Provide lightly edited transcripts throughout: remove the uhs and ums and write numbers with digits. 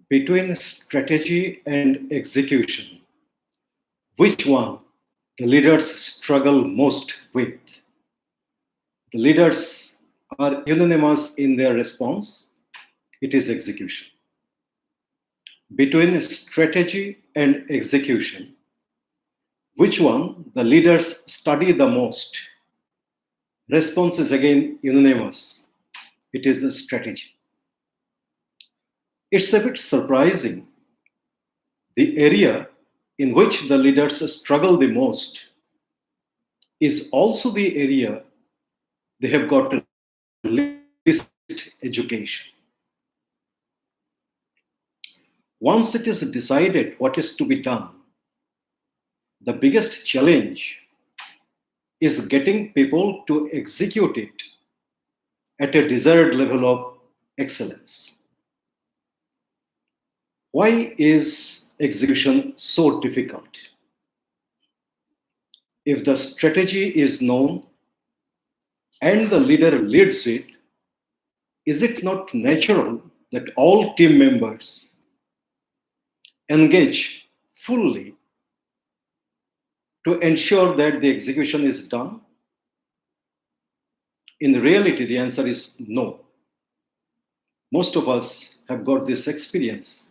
Between strategy and execution, which one the leaders struggle most with? The leaders are unanimous in their response. It is execution. Between strategy and execution, which one the leaders study the most? Response is again unanimous. It is a strategy. It's a bit surprising. The area in which the leaders struggle the most is also the area they have got least education. Once it is decided what is to be done, the biggest challenge is getting people to execute it at a desired level of excellence. Why is execution so difficult? If the strategy is known and the leader leads it, is it not natural that all team members engage fully to ensure that the execution is done? In reality, the answer is no. Most of us have got this experience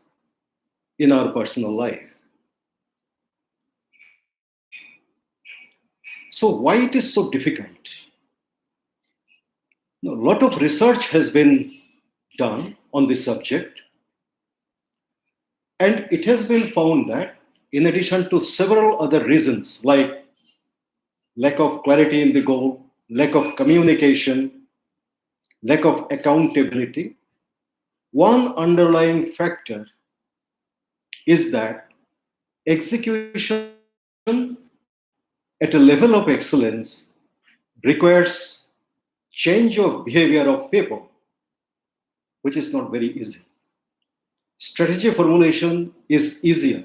in our personal life. So why it is so difficult? A lot of research has been done on this subject, and it has been found that in addition to several other reasons like lack of clarity in the goal, lack of communication, lack of accountability, one underlying factor is that execution at a level of excellence requires change of behavior of people, which is not very easy. Strategy formulation is easier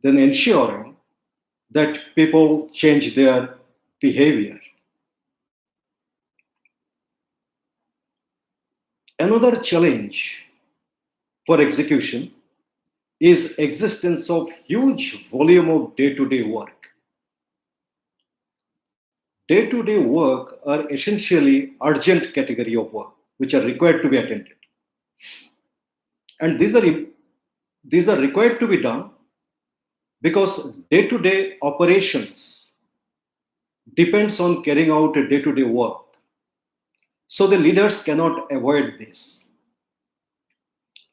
than ensuring that people change their behavior. Another challenge for execution is existence of huge volume of day-to-day work. Day-to-day work are essentially urgent category of work which are required to be attended. And these are required to be done because day-to-day operations depends on carrying out a day-to-day work. So the leaders cannot avoid this.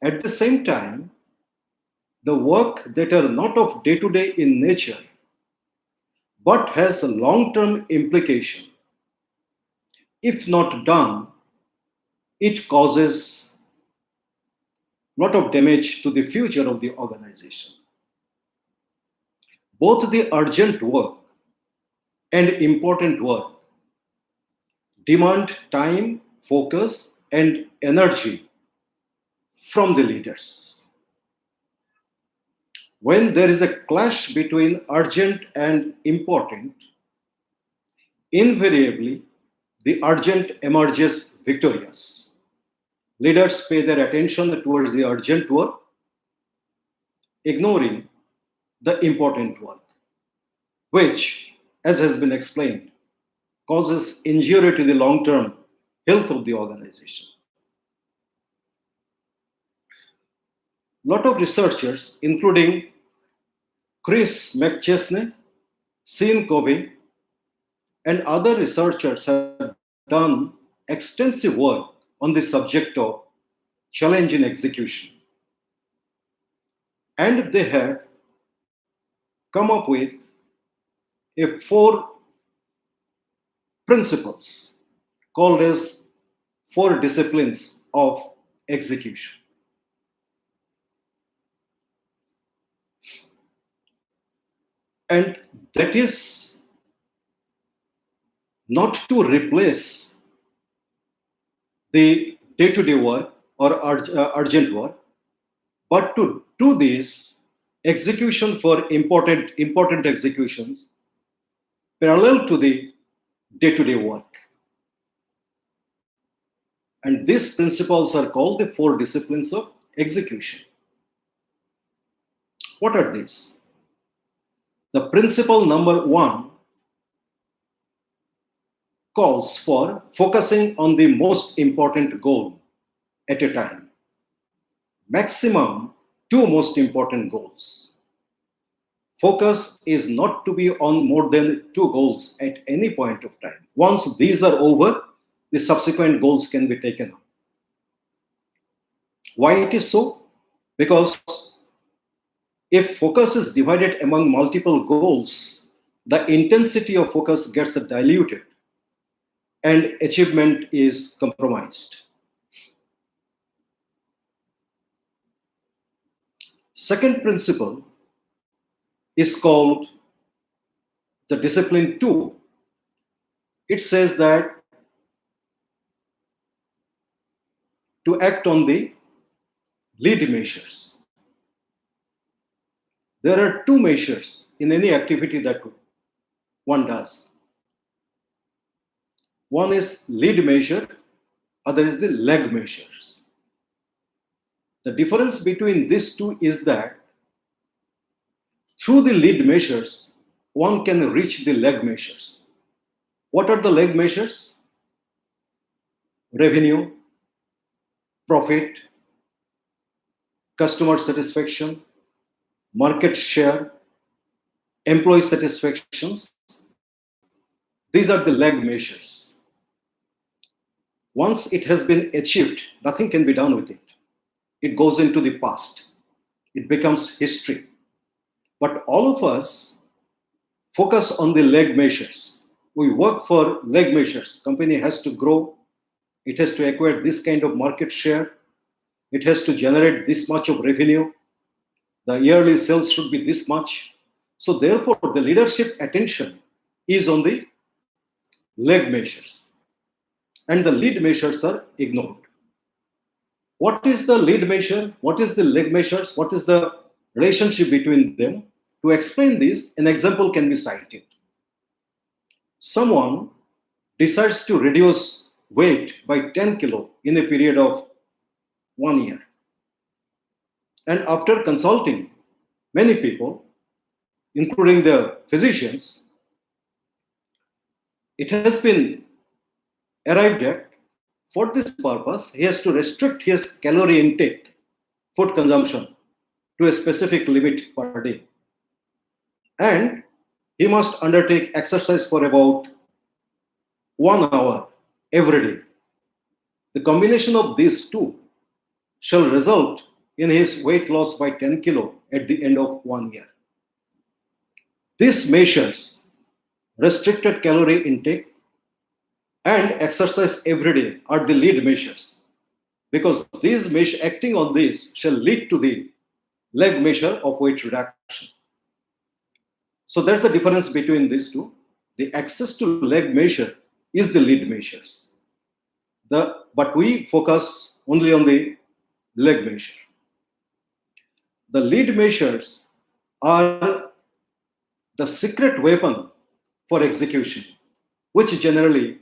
At the same time, the work that are not of day-to-day in nature but has a long-term implication, if not done, it causes a lot of damage to the future of the organization. Both the urgent work and important work demand time, focus, and energy from the leaders. When there is a clash between urgent and important, invariably the urgent emerges victorious. Leaders pay their attention towards the urgent work, ignoring the important work, which, as has been explained, causes injury to the long-term health of the organization. A lot of researchers, including Chris McChesney, Sean Covey, and other researchers have done extensive work on the subject of challenge in execution. And they have come up with four principles called as 4 disciplines of execution. And that is not to replace the day-to-day work or urgent work, but to do this execution for important executions parallel to the day-to-day work. And these principles are called the 4 disciplines of execution. What are these? The principle number 1 calls for focusing on the most important goal at a time. Maximum 2 most important goals. Focus is not to be on more than 2 goals at any point of time. Once these are over, the subsequent goals can be taken up. Why it is so? Because if focus is divided among multiple goals, the intensity of focus gets diluted and achievement is compromised. Second principle is called the discipline 2. It says that to act on the lead measures. There are 2 measures in any activity that one does. One is lead measure, other is the lag measures. The difference between these 2 is that through the lead measures, one can reach the lag measures. What are the lag measures? Revenue, profit, customer satisfaction, market share, employee satisfactions. These are the lag measures. Once it has been achieved, nothing can be done with it. It goes into the past. It becomes history. But all of us focus on the lag measures. We work for lag measures. Company has to grow. It has to acquire this kind of market share. It has to generate this much of revenue. The yearly sales should be this much. So therefore, the leadership attention is on the lag measures. And the lead measures are ignored. What is the lead measure? What is the lag measures? What is the relationship between them? To explain this, an example can be cited. Someone decides to reduce weight by 10 kilo in a period of 1 year. And after consulting many people, including the physicians, it has been arrived at, for this purpose, he has to restrict his calorie intake, food consumption, to a specific limit per day. And he must undertake exercise for about 1 hour every day. The combination of these 2 shall result in his weight loss by 10 kilo at the end of 1 year. This measures restricted calorie intake and exercise every day are the lead measures, because these measures acting on this shall lead to the lag measure of weight reduction. So that's the difference between these 2. The access to lag measure is the lead measures. But we focus only on the lag measure. The lead measures are the secret weapon for execution, which generally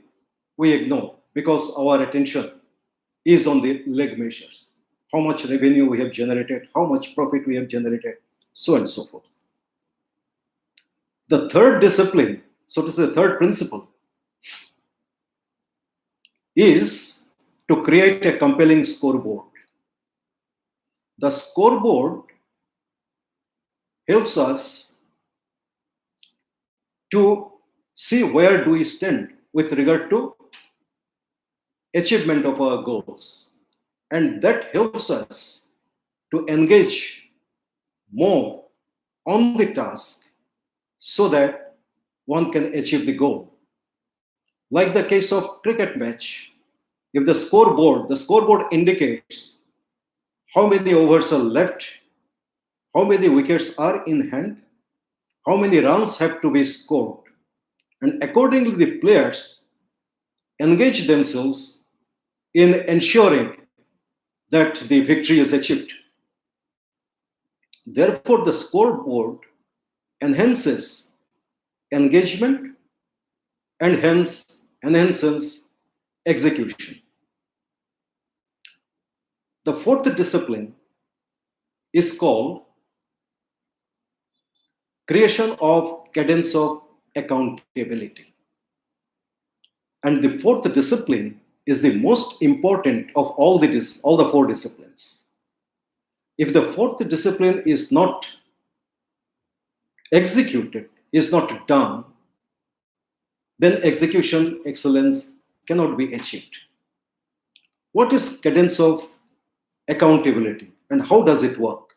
we ignore because our attention is on the lag measures. How much revenue we have generated, how much profit we have generated, so on and so forth. The third discipline, so to say the third principle, is to create a compelling scoreboard. The scoreboard helps us to see where do we stand with regard to achievement of our goals. And that helps us to engage more on the task so that one can achieve the goal. Like the case of cricket match, if the scoreboard indicates how many overs are left, how many wickets are in hand, how many runs have to be scored. And accordingly, the players engage themselves in ensuring that the victory is achieved. Therefore, the scoreboard enhances engagement and hence enhances execution. The fourth discipline is called creation of cadence of accountability. And the fourth discipline is the most important of all the four disciplines. If the fourth discipline is not executed, is not done, then execution excellence cannot be achieved. What is cadence of accountability and how does it work?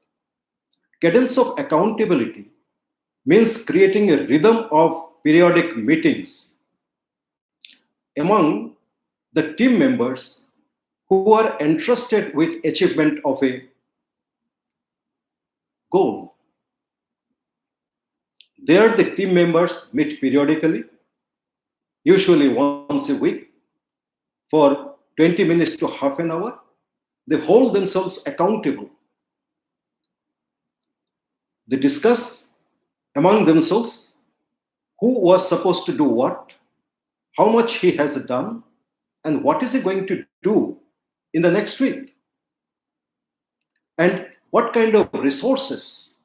Cadence of accountability means creating a rhythm of periodic meetings among the team members who are entrusted with achievement of a goal. There, the team members meet periodically, usually once a week, for 20 minutes to half an hour. They hold themselves accountable. They discuss among themselves who was supposed to do what, how much he has done, and what is he going to do in the next week, and what kind of resources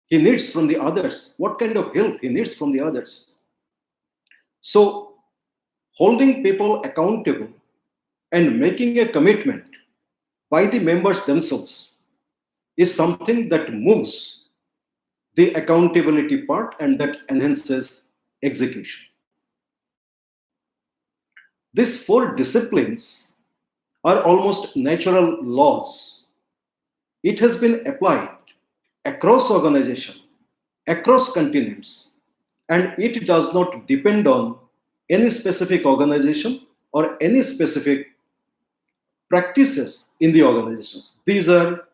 he needs from the others, what kind of help he needs from the others. So, holding people accountable and making a commitment by the members themselves is something that moves the accountability part and that enhances execution. These four disciplines are almost natural laws. It has been applied across organization, across continents, and it does not depend on any specific organization or any specific practices in the organizations. These are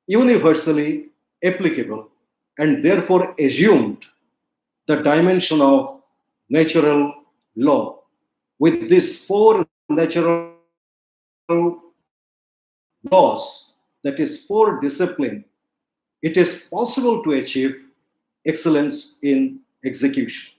universally applicable and therefore assumed the dimension of natural law. With these four natural laws, that is four discipline, it is possible to achieve excellence in execution.